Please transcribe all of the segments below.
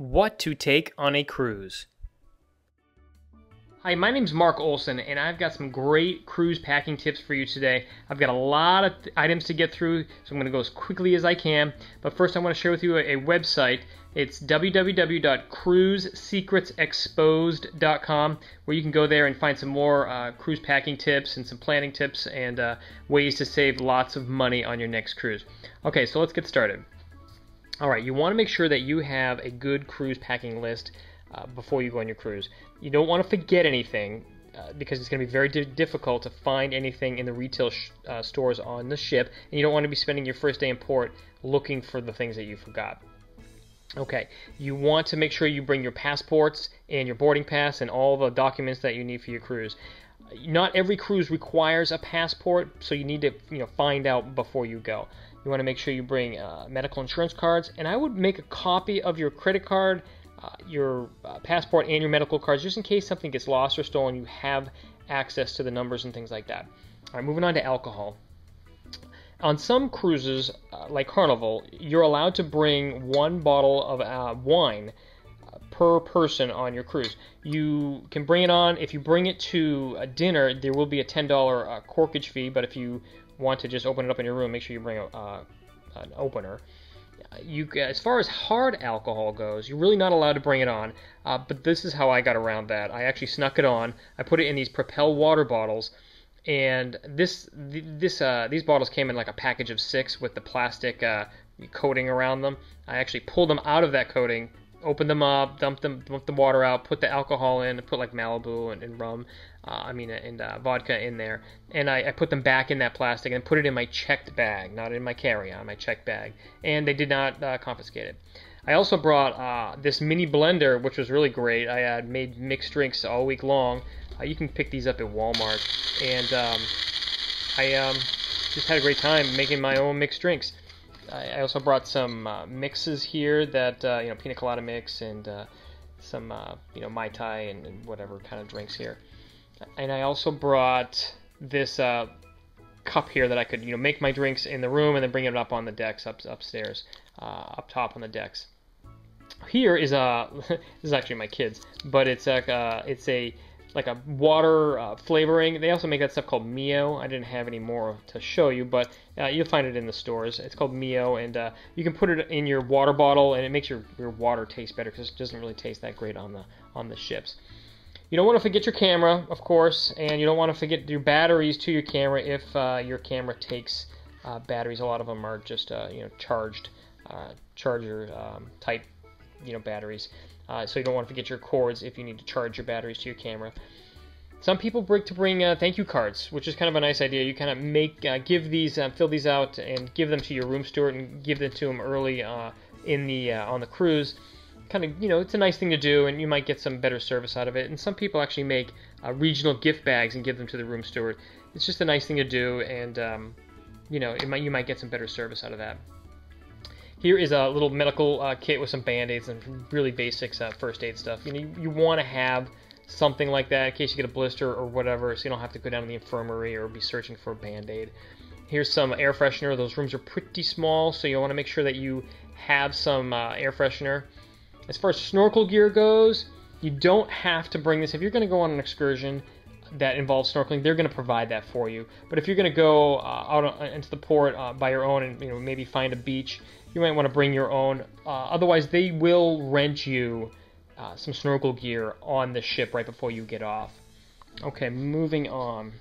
What to take on a cruise. Hi, my name's Mark Olson, and I've got some great cruise packing tips for you today. I've got a lot of items to get through, so I'm going to go as quickly as I can. But first, I want to share with you a website. It's www.cruisesecretsexposed.com, where you can go there and find some more cruise packing tips and some planning tips and ways to save lots of money on your next cruise. Okay, so let's get started. All right, you want to make sure that you have a good cruise packing list before you go on your cruise. You don't want to forget anything because it's going to be very difficult to find anything in the retail stores on the ship, and you don't want to be spending your first day in port looking for the things that you forgot. Okay, you want to make sure you bring your passports and your boarding pass and all the documents that you need for your cruise. Not every cruise requires a passport, so you need to find out before you go. You want to make sure you bring medical insurance cards, and I would make a copy of your credit card, your passport, and your medical cards, just in case something gets lost or stolen. You have access to the numbers and things like that. All right, moving on to alcohol. On some cruises, like Carnival, you're allowed to bring one bottle of wine per person on your cruise. You can bring it on. If you bring it to dinner, there will be a $10 corkage fee, but if you want to just open it up in your room, make sure you bring an opener. As far as hard alcohol goes, you're really not allowed to bring it on, but this is how I got around that. I actually snuck it on. I put it in these Propel water bottles, and these bottles came in like a package of 6 with the plastic coating around them. I actually pulled them out of that coating, opened them up, dumped the water out, put the alcohol in, put like Malibu and rum, and vodka in there, and I put them back in that plastic and put it in my checked bag, not in my carry-on, my checked bag, and they did not confiscate it. I also brought this mini blender, which was really great. I had made mixed drinks all week long. You can pick these up at Walmart, and I just had a great time making my own mixed drinks. I also brought some mixes here that pina colada mix and some Mai Tai and whatever kind of drinks here. And I also brought this cup here that I could make my drinks in the room and then bring it up on the decks upstairs, up top on the decks. Here is this is actually my kids, but it's like a water flavoring. They also make that stuff called Mio. I didn't have any more to show you, but you'll find it in the stores. It's called Mio, and you can put it in your water bottle, and it makes your water taste better because it doesn't really taste that great on the ships. You don't want to forget your camera, of course, and you don't want to forget your batteries to your camera if your camera takes batteries. A lot of them are just charged charger type batteries. So you don't want to forget your cords if you need to charge your batteries to your camera. Some people bring thank you cards, which is kind of a nice idea. You kind of give these, fill these out, and give them to your room steward, and give them to them early on the cruise. Kind of, it's a nice thing to do, and you might get some better service out of it. And some people actually make regional gift bags and give them to the room steward. It's just a nice thing to do, and you might get some better service out of that. Here is a little medical kit with some Band-Aids and really basic first aid stuff. You want to have something like that in case you get a blister or whatever, so you don't have to go down to the infirmary or be searching for a Band-Aid. Here's some air freshener. Those rooms are pretty small, so you want to make sure that you have some air freshener. As far as snorkel gear goes, you don't have to bring this. If you're going to go on an excursion that involves snorkeling, they're going to provide that for you. But if you're going to go out into the port by your own and maybe find a beach, you might want to bring your own. Otherwise, they will rent you some snorkel gear on the ship right before you get off. Okay, moving on.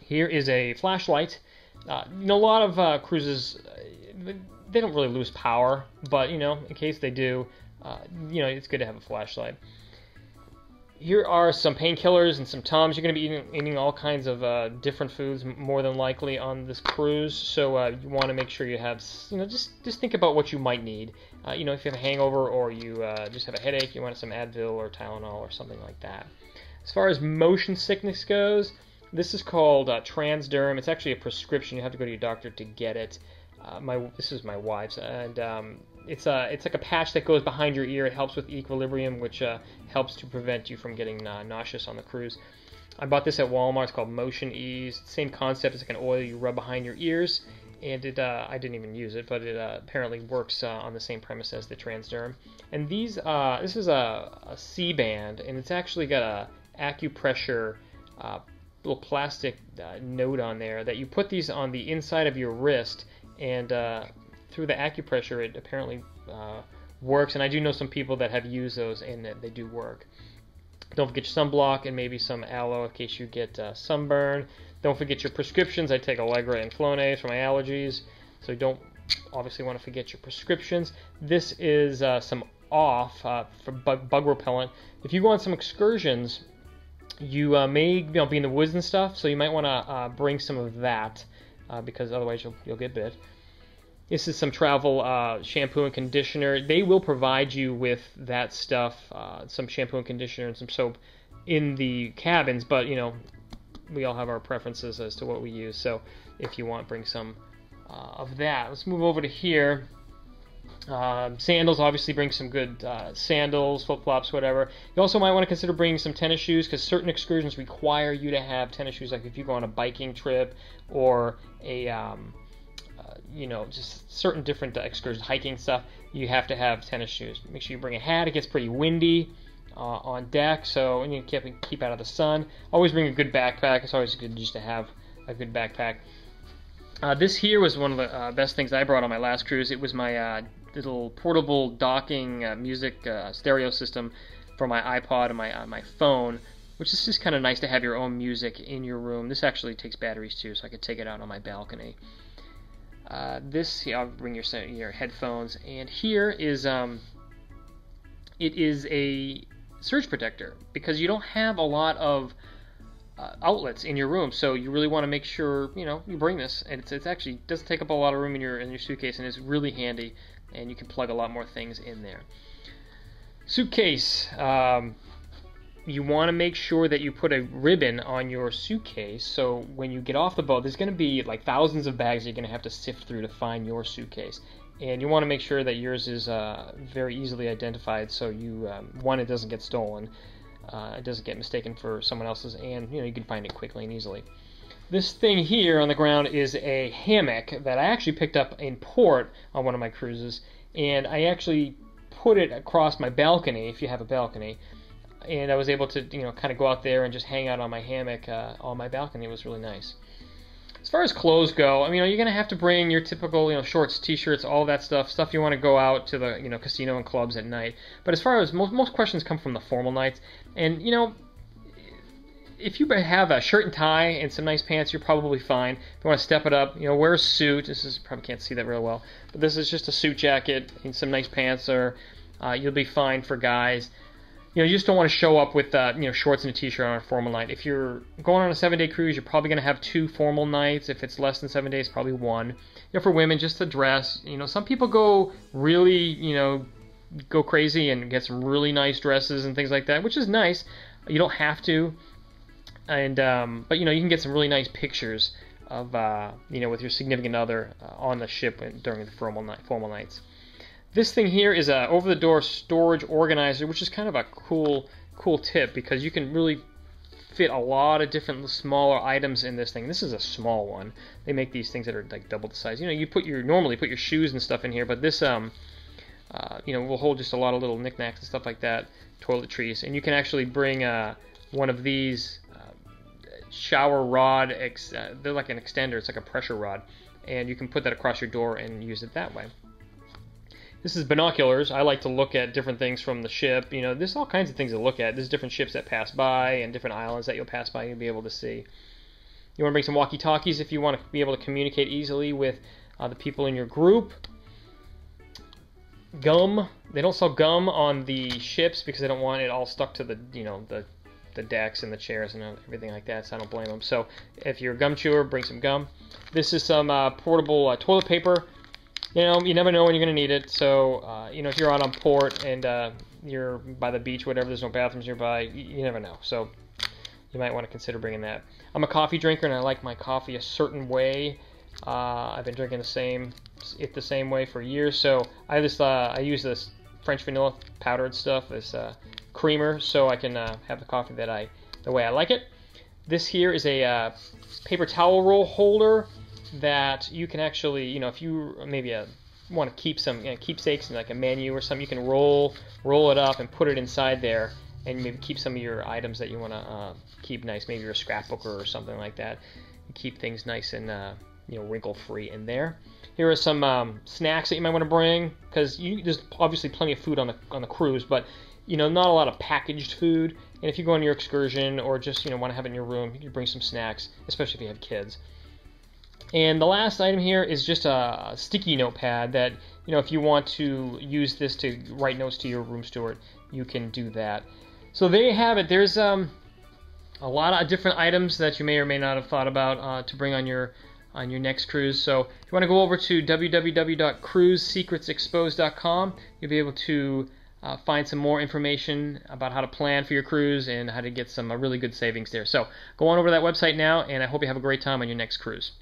Here is a flashlight. A lot of cruises, they don't really lose power, but in case they do, it's good to have a flashlight. Here are some painkillers and some Tums. You're going to be eating all kinds of different foods, more than likely, on this cruise. So you want to make sure you have, just think about what you might need. If you have a hangover or you just have a headache, you want some Advil or Tylenol or something like that. As far as motion sickness goes, this is called Transderm. It's actually a prescription. You have to go to your doctor to get it. This is my wife's, and it's like a patch that goes behind your ear. It helps with equilibrium, which helps to prevent you from getting nauseous on the cruise. I bought this at Walmart. It's called Motion Ease. Same concept. It's like an oil you rub behind your ears, and I didn't even use it, but it apparently works on the same premise as the Transderm. And this is a C-band, and it's actually got a acupressure little plastic node on there that you put these on the inside of your wrist, and through the acupressure it apparently works. And I do know some people that have used those and they do work. Don't forget your sunblock and maybe some aloe in case you get sunburn. Don't forget your prescriptions. I take Allegra and Flonase for my allergies, so you don't obviously want to forget your prescriptions. This is some off for bug repellent. If you go on some excursions, you may be in the woods and stuff, so you might want to bring some of that because otherwise you'll get bit. This is some travel shampoo and conditioner. They will provide you with that stuff, some shampoo and conditioner and some soap in the cabins, but we all have our preferences as to what we use. So if you want, bring some of that. Let's move over to here. Sandals, obviously bring some good sandals, flip-flops, whatever. You also might want to consider bringing some tennis shoes because certain excursions require you to have tennis shoes, like if you go on a biking trip or a just certain different excursions, hiking stuff, you have to have tennis shoes. Make sure you bring a hat. It gets pretty windy on deck, so you keep out of the sun. Always bring a good backpack. It's always good just to have a good backpack. This here was one of the best things I brought on my last cruise. It was my little portable docking music stereo system for my iPod and my phone, which is just kind of nice to have your own music in your room. This actually takes batteries too, so I could take it out on my balcony. I'll bring your headphones, and here is it is a surge protector because you don't have a lot of outlets in your room, so you really want to make sure you bring this, and it's actually doesn't take up a lot of room in your suitcase, and it's really handy, and you can plug a lot more things in there. Suitcase. You want to make sure that you put a ribbon on your suitcase, so when you get off the boat, there's going to be like thousands of bags you're going to have to sift through to find your suitcase, and you want to make sure that yours is very easily identified, so it doesn't get stolen, it doesn't get mistaken for someone else's, and you can find it quickly and easily. This thing here on the ground is a hammock that I actually picked up in port on one of my cruises, and I actually put it across my balcony, if you have a balcony, and I was able to kind of go out there and just hang out on my hammock on my balcony. It was really nice. As far as clothes go, you're going to have to bring your typical shorts, t-shirts, all that stuff you want to go out to the casino and clubs at night. But as far as most questions come from the formal nights, and if you have a shirt and tie and some nice pants, you're probably fine. If you want to step it up, wear a suit. Probably can't see that real well, but this is just a suit jacket and some nice pants, or you'll be fine for guys. You just don't want to show up with shorts and a t-shirt on a formal night. If you're going on a 7-day cruise, you're probably going to have 2 formal nights. If it's less than 7 days, probably 1. For women, just to dress. Some people go really, go crazy and get some really nice dresses and things like that, which is nice. You don't have to. And but you can get some really nice pictures of with your significant other on the ship during the formal nights. This thing here is a over-the-door storage organizer, which is kind of a cool tip because you can really fit a lot of different smaller items in this thing. This is a small one. They make these things that are like double the size. You normally put your shoes and stuff in here, but this will hold just a lot of little knickknacks and stuff like that, toiletries, and you can actually bring one of these shower rod. They're like an extender. It's like a pressure rod, and you can put that across your door and use it that way. This is binoculars. I like to look at different things from the ship. There's all kinds of things to look at. There's different ships that pass by and different islands that you'll pass by and you'll be able to see. You want to bring some walkie-talkies if you want to be able to communicate easily with the people in your group. Gum. They don't sell gum on the ships because they don't want it all stuck to the decks and the chairs and everything like that, so I don't blame them. So if you're a gum chewer, bring some gum. This is some portable toilet paper. You never know when you're going to need it, so, if you're out on port and you're by the beach, whatever, there's no bathrooms nearby, you never know, so you might want to consider bringing that. I'm a coffee drinker, and I like my coffee a certain way. I've been drinking the same way for years, so I use this French vanilla powdered stuff, this creamer, so I can have the coffee the way I like it. This here is a paper towel roll holder. that you can actually, if you maybe want to keep some keepsakes in like a menu or something, you can roll it up and put it inside there, and maybe keep some of your items that you want to keep nice, maybe your scrapbooker or something like that. You keep things nice and wrinkle free in there. Here are some snacks that you might want to bring, because there's obviously plenty of food on the cruise, but not a lot of packaged food. And if you go on your excursion or just want to have it in your room, you can bring some snacks, especially if you have kids. And the last item here is just a sticky notepad that if you want to use this to write notes to your room steward, you can do that. So there you have it. There's a lot of different items that you may or may not have thought about to bring on your next cruise. So if you want to go over to www.cruisesecretsexposed.com, you'll be able to find some more information about how to plan for your cruise and how to get some really good savings there. So go on over to that website now, and I hope you have a great time on your next cruise.